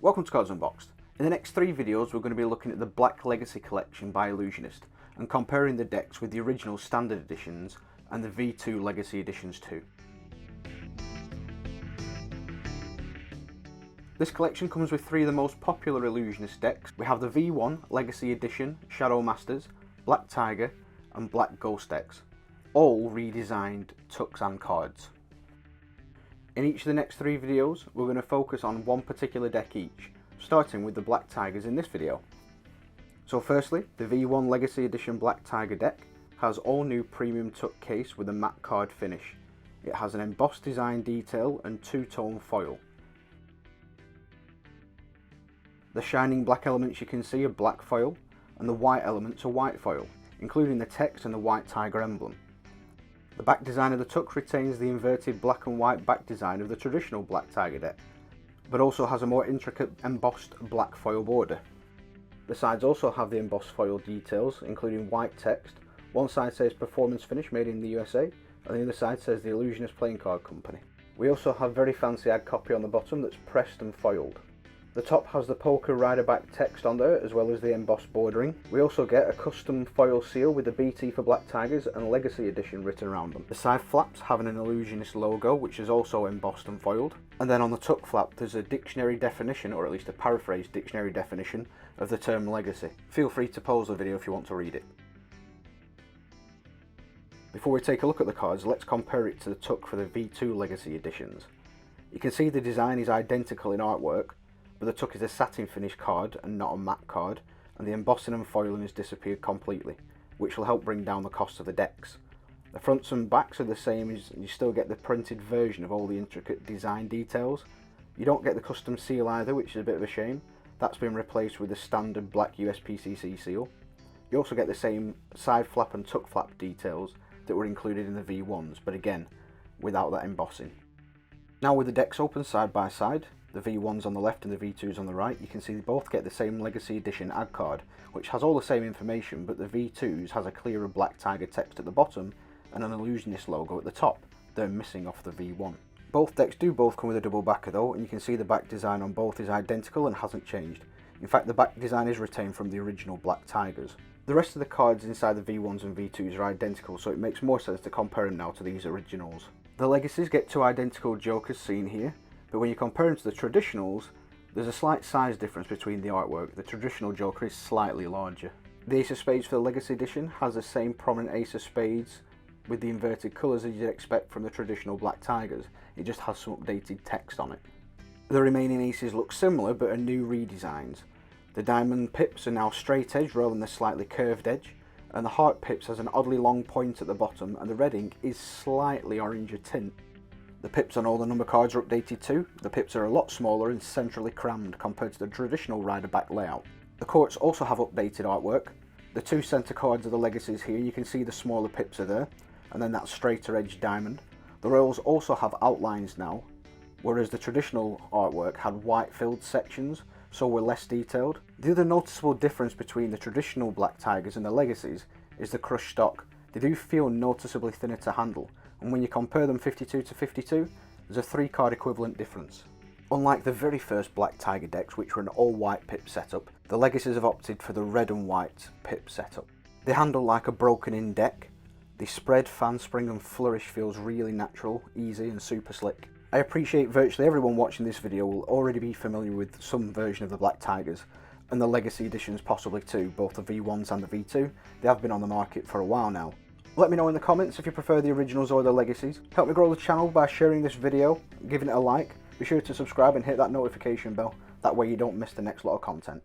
Welcome to Cards Unboxed. In the next 3 videos we're going to be looking at the Black Legacy collection by Ellusionist and comparing the decks with the original standard editions and the V2 Legacy editions too. This collection comes with 3 of the most popular Ellusionist decks. We have the V1 Legacy Edition, Shadow Masters, Black Tiger and Black Ghost decks, all redesigned tucks and cards. In each of the next 3 videos we're going to focus on one particular deck each, starting with the Black Tigers in this video. So firstly, the V1 Legacy Edition Black Tiger deck has all new premium tuck case with a matte card finish. It has an embossed design detail and 2-tone foil. The shining black elements you can see are black foil and the white elements are white foil, including the text and the white tiger emblem. The back design of the tuck retains the inverted black and white back design of the traditional Black Tiger deck, but also has a more intricate embossed black foil border. The sides also have the embossed foil details, including white text. One side says Performance Finish Made in the USA, and the other side says the Ellusionist Playing Card Company. We also have very fancy ad copy on the bottom that's pressed and foiled. The top has the Poker Rider back text on there, as well as the embossed bordering. We also get a custom foil seal with the BT for Black Tigers and Legacy Edition written around them. The side flaps have an Ellusionist logo, which is also embossed and foiled. And then on the tuck flap there's a dictionary definition, or at least a paraphrased dictionary definition, of the term Legacy. Feel free to pause the video if you want to read it. Before we take a look at the cards, let's compare it to the tuck for the V2 Legacy Editions. You can see the design is identical in artwork, but the tuck is a satin finish card and not a matte card, and the embossing and foiling has disappeared completely, which will help bring down the cost of the decks. The fronts and backs are the same, as you still get the printed version of all the intricate design details. You don't get the custom seal either, which is a bit of a shame. That's been replaced with the standard black USPCC seal. You also get the same side flap and tuck flap details that were included in the V1s, but again, without that embossing. Now with the decks open side by side, the V1s on the left and the V2s on the right, you can see they both get the same Legacy Edition ad card, which has all the same information, but the V2s has a clearer Black Tiger text at the bottom and an Ellusionist logo at the top. They're missing off the V1. Both decks do both come with a double backer though, and you can see the back design on both is identical and hasn't changed. In fact, the back design is retained from the original Black Tigers. The rest of the cards inside the V1s and V2s are identical, so it makes more sense to compare them now to these originals. The Legacies get 2 identical Jokers seen here, but when you compare them to the traditionals, there's a slight size difference between the artwork. The traditional Joker is slightly larger. The Ace of Spades for the Legacy Edition has the same prominent Ace of Spades with the inverted colours as you'd expect from the traditional Black Tigers. It just has some updated text on it. The remaining aces look similar but are new redesigns. The diamond pips are now straight edge rather than the slightly curved edge, and the heart pips has an oddly long point at the bottom, and the red ink is slightly oranger tint. The pips on all the number cards are updated too. The pips are a lot smaller and centrally crammed compared to the traditional rider back layout. The courts also have updated artwork. The 2 centre cards of the Legacies here, you can see the smaller pips are there, and then that straighter edge diamond. The Royals also have outlines now, whereas the traditional artwork had white filled sections, so were less detailed. The other noticeable difference between the traditional Black Tigers and the Legacies is the crushed stock. They do feel noticeably thinner to handle, and when you compare them 52 to 52, there's a 3 card equivalent difference. Unlike the very first Black Tiger decks, which were an all white pip setup, the Legacies have opted for the red and white pip setup. They handle like a broken in deck. The spread, fan spring and flourish feels really natural, easy and super slick. I appreciate virtually everyone watching this video will already be familiar with some version of the Black Tigers, and the Legacy Editions possibly too, both the V1s and the V2. They have been on the market for a while now. Let me know in the comments if you prefer the originals or the Legacies. Help me grow the channel by sharing this video, giving it a like. Be sure to subscribe and hit that notification bell, that way you don't miss the next lot of content.